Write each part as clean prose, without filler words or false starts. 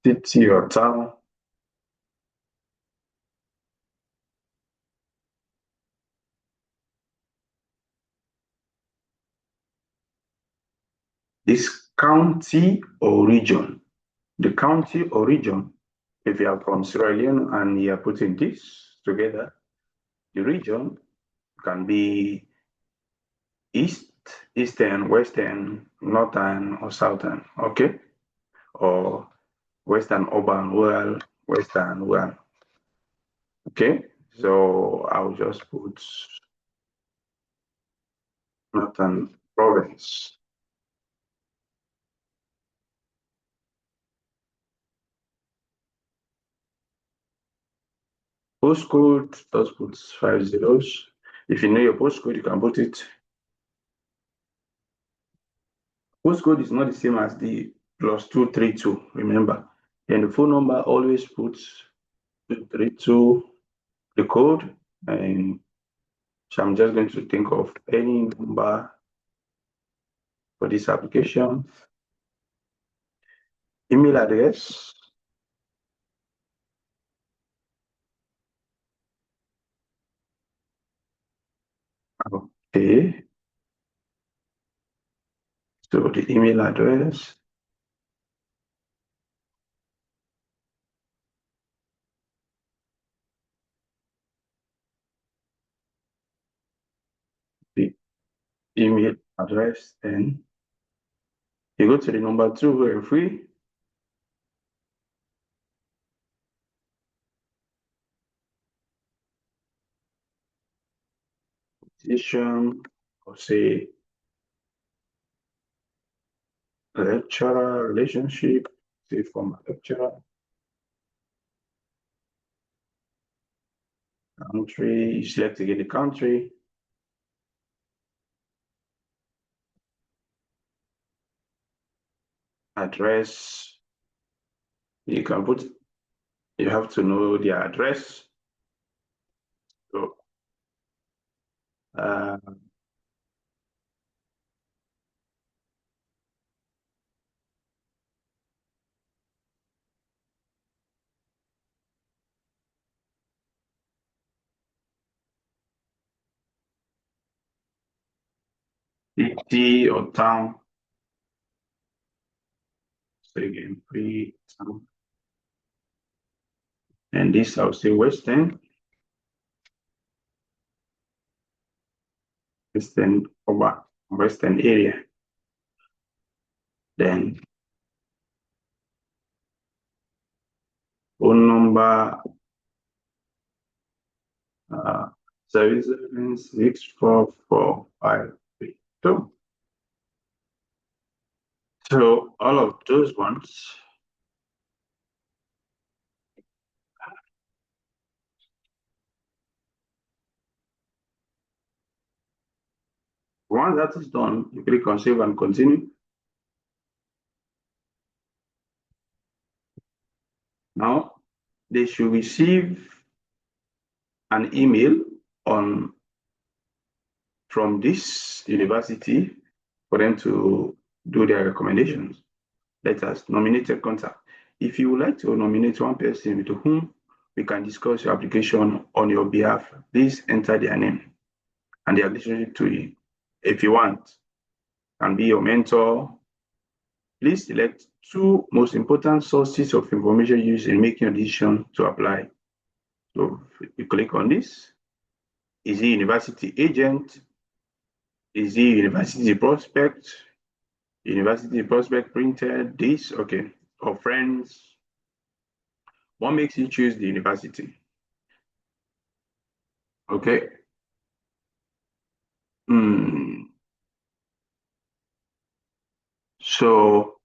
city or town. This county or region. The county or region, if you are from Sierra Leone and you are putting this together, the region can be east, eastern, western, northern, or southern, okay? Or western, urban, rural, western, rural, okay? So I'll just put northern province. Postcode, just put 5 zeros. If you know your postcode, you can put it. Postcode is not the same as the +232, remember. And the phone number always puts 232, the code, and so I'm just going to think of any number for this application. Email address. Okay. So the email address. The email address, and you go to the number 2 very free. Position, or say lecturer relationship, say from lecturer. Country, you select again the country. Address, you can put, you have to know the address. So, city or town. So again, free town. And this I'll say western over western area. Then phone number 7764453. So all of those ones. Once that is done, you click on save and continue. Now they should receive an email from this university for them to do their recommendations. Letters, nominated contact. If you would like to nominate one person to whom we can discuss your application on your behalf, please enter their name and their relationship to you. If you want, can be your mentor. Please select 2 most important sources of information used in making a decision to apply. So you click on this. Is he university agent? Is he university prospect? University prospect printed this, okay, or friends. What makes you choose the university? Okay. So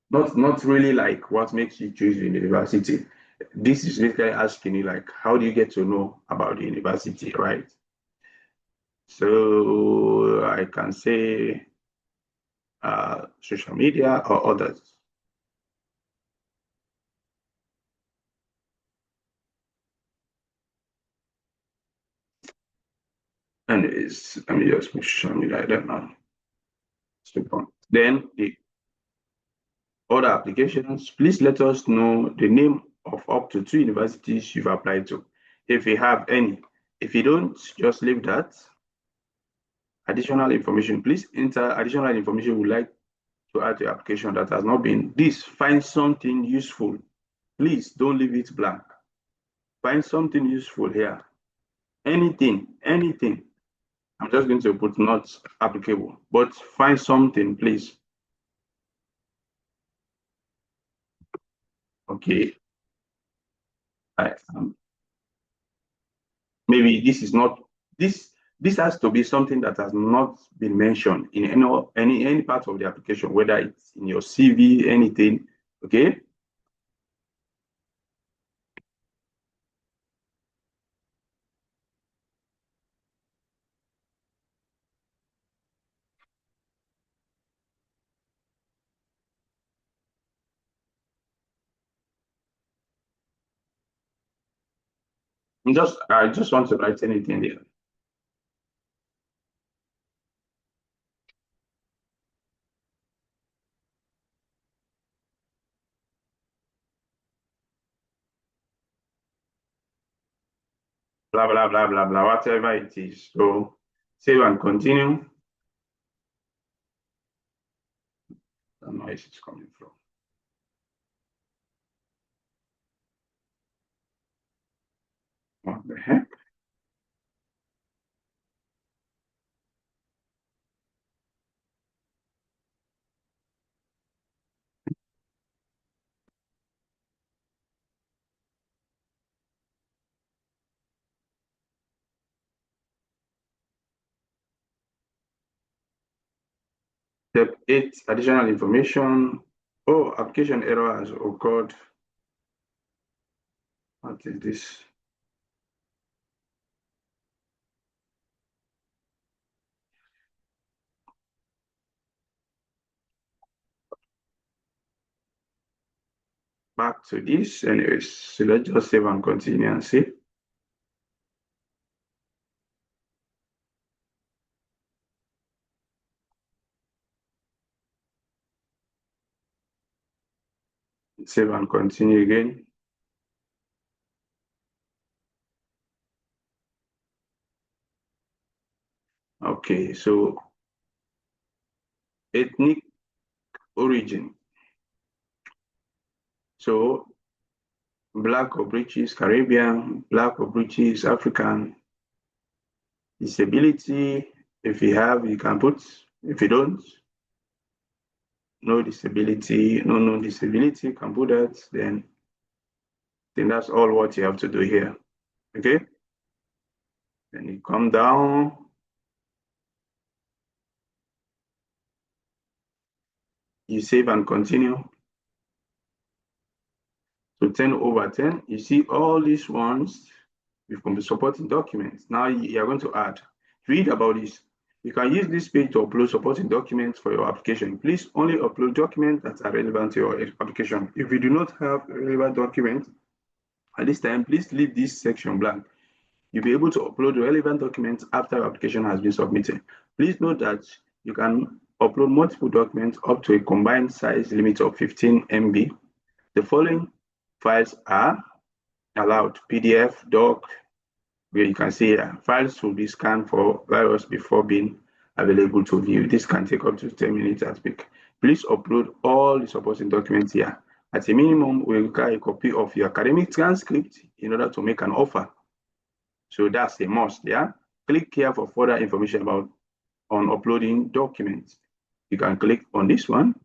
not really like what makes you choose the university. This is basically asking you like, how do you get to know about the university, right? So I can say social media or others. And let me just make social media, I don't know. Then other applications, please let us know the name of up to 2 universities you've applied to, if you have any. If you don't, just leave that. Additional information, please enter additional information you would like to add to your application that has not been. This, find something useful. Please don't leave it blank. Find something useful here. Anything. I'm just going to put not applicable, but find something, please. Okay. Maybe this is not this has to be something that has not been mentioned in any part of the application, whether it's in your CV, anything. Okay. I just want to write anything there. Blah blah blah blah blah, whatever it is. So save and continue. The noise is coming from. What the heck? Step 8, additional information. Oh, application error has occurred. What is this? Back to this. Anyways, so let's just save and continue and see. Save and continue again. Okay, so ethnic origin. So Black or British Caribbean, Black or British African. Disability, if you have, you can put. If you don't, no disability, no disability, you can put that. Then that's all what you have to do here. Okay. Then you come down. You save and continue. So 10/10, you see all these ones from the supporting documents. Now you are going to add. Read about this. You can use this page to upload supporting documents for your application. Please only upload documents that are relevant to your application. If you do not have a relevant document at this time, please leave this section blank. You'll be able to upload relevant documents after your application has been submitted. Please note that you can upload multiple documents up to a combined size limit of 15 MB. The following files are allowed: PDF, doc, where you can see here, files will be scanned for virus before being available to view. This can take up to 10 minutes at peak. Please upload all the supporting documents here. At a minimum, we require a copy of your academic transcript in order to make an offer. So that's a must, yeah? Click here for further information on uploading documents. You can click on this one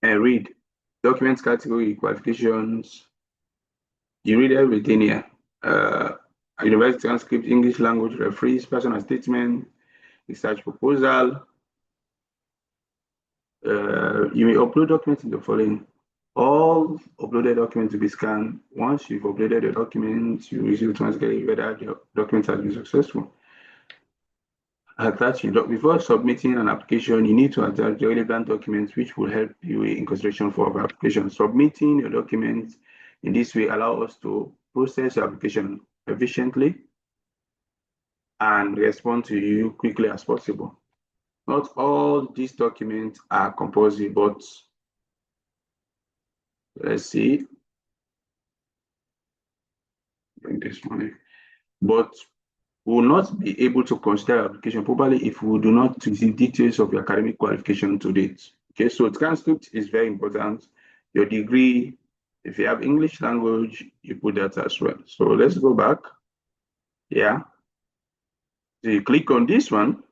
and read documents category, qualifications. You read everything here. University transcript, English language referees, personal statement, research proposal. You may upload documents in the following. All uploaded documents to be scanned. Once you've uploaded the documents, you receive automatically whether the document has been successful. Attaching. Before submitting an application, you need to attach the relevant documents which will help you in consideration for our application. Submitting your documents in this way allow us to process your application efficiently and respond to you quickly as possible. Not all these documents are compulsory, but let's see. Bring this one. But we will not be able to consider application properly if we do not receive details of your academic qualification to date. Okay, so transcript is very important. Your degree, if you have English language, you put that as well. So let's go back. Yeah. So you click on this one.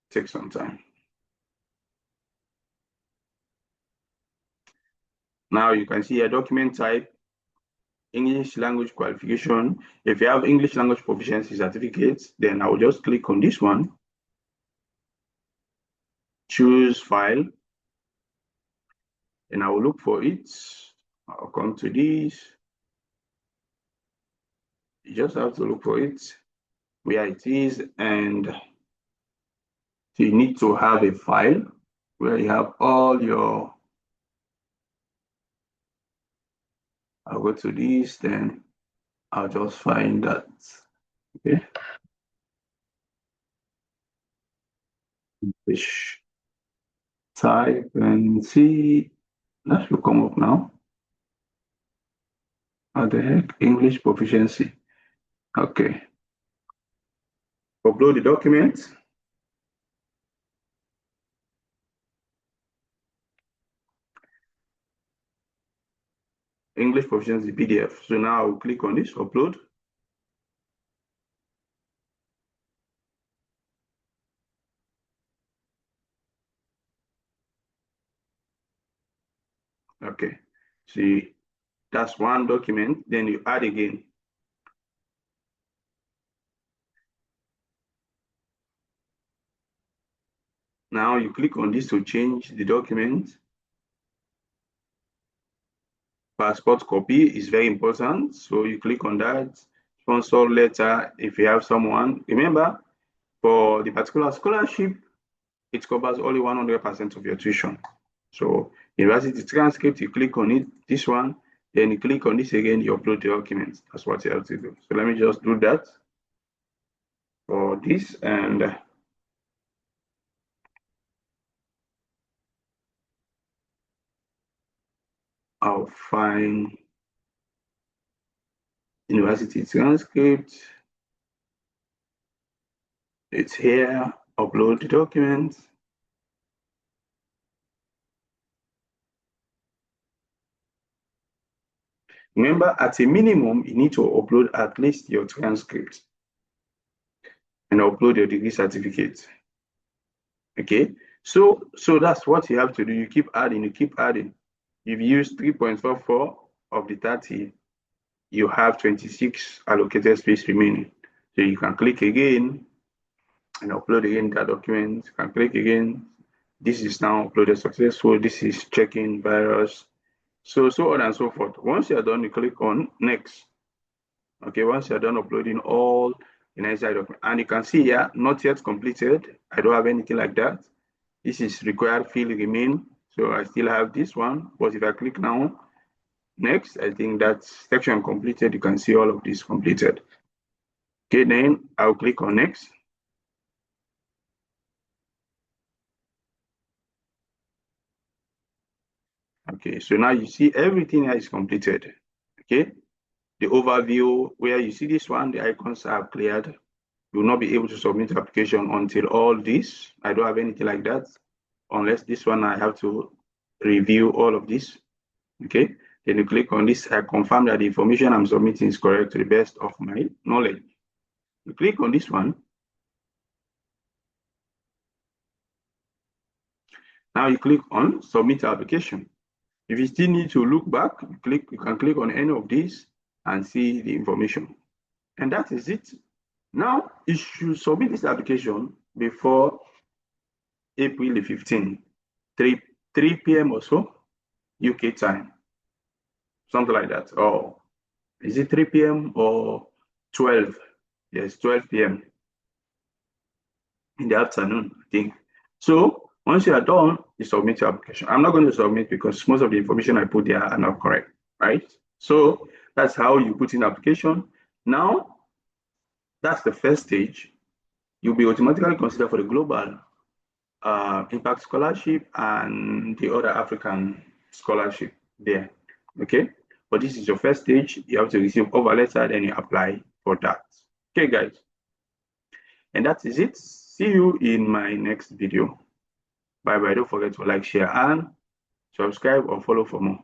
Take some time. Now you can see a document type, English language qualification. If you have English language proficiency certificates, then I will just click on this one, choose file, and I will look for it. I'll come to this. You just have to look for it, where it is, and you need to have a file where you have all your, I'll go to this, then I'll just find that, okay? Which type and see, that should come up now. What the heck, English proficiency, okay. Upload the document. English proficiency PDF. So now I'll click on this, upload. Okay, see, that's one document, then you add again. Now you click on this to change the document. Passport copy is very important, so you click on that. Sponsor letter, if you have someone. Remember, for the particular scholarship, it covers only 100% of your tuition. So university transcript, you click on it, this one, then you click on this again, you upload the documents. That's what you have to do. So let me just do that for this, and I'll find university transcript. It's here, upload the documents. Remember, at a minimum, you need to upload at least your transcript and upload your degree certificate. Okay, so that's what you have to do. You keep adding, you keep adding. You've used 3.44 of the 30, you have 26 allocated space remaining. So you can click again and upload again that document. You can click again. This is now uploaded successful. This is checking virus. So on and so forth. Once you're done, you click on next. Okay, once you're done uploading all the necessary documents, and you can see here, not yet completed. I don't have anything like that. This is required field remain. So I still have this one, but if I click now, next, I think that section completed. You can see all of this completed. Okay, then I'll click on next. Okay, so now you see everything here is completed. Okay, the overview where you see this one, the icons are cleared. You will not be able to submit the application until all this. I don't have anything like that, unless this one I have to review all of this. Okay, then you click on this. I confirm that the information I'm submitting is correct to the best of my knowledge. You click on this one. Now you click on submit application. If you still need to look back, you can click on any of these and see the information. And that is it. Now you should submit this application before April the 15th, 3 p.m. or so, UK time. Something like that. Or is it 3 p.m. or 12? Yes, 12 p.m. in the afternoon, I think. So once you are done, you submit your application. I'm not going to submit because most of the information I put there are not correct, right? So That's how you put in application. Now, that's the first stage. You'll be automatically considered for the global impact scholarship and the other African scholarship there. Okay, but this is your first stage. You have to receive offer letter, then you apply for that. Okay, guys, and that is it. See you in my next video. Bye bye. Don't forget to like, share, and subscribe or follow for more.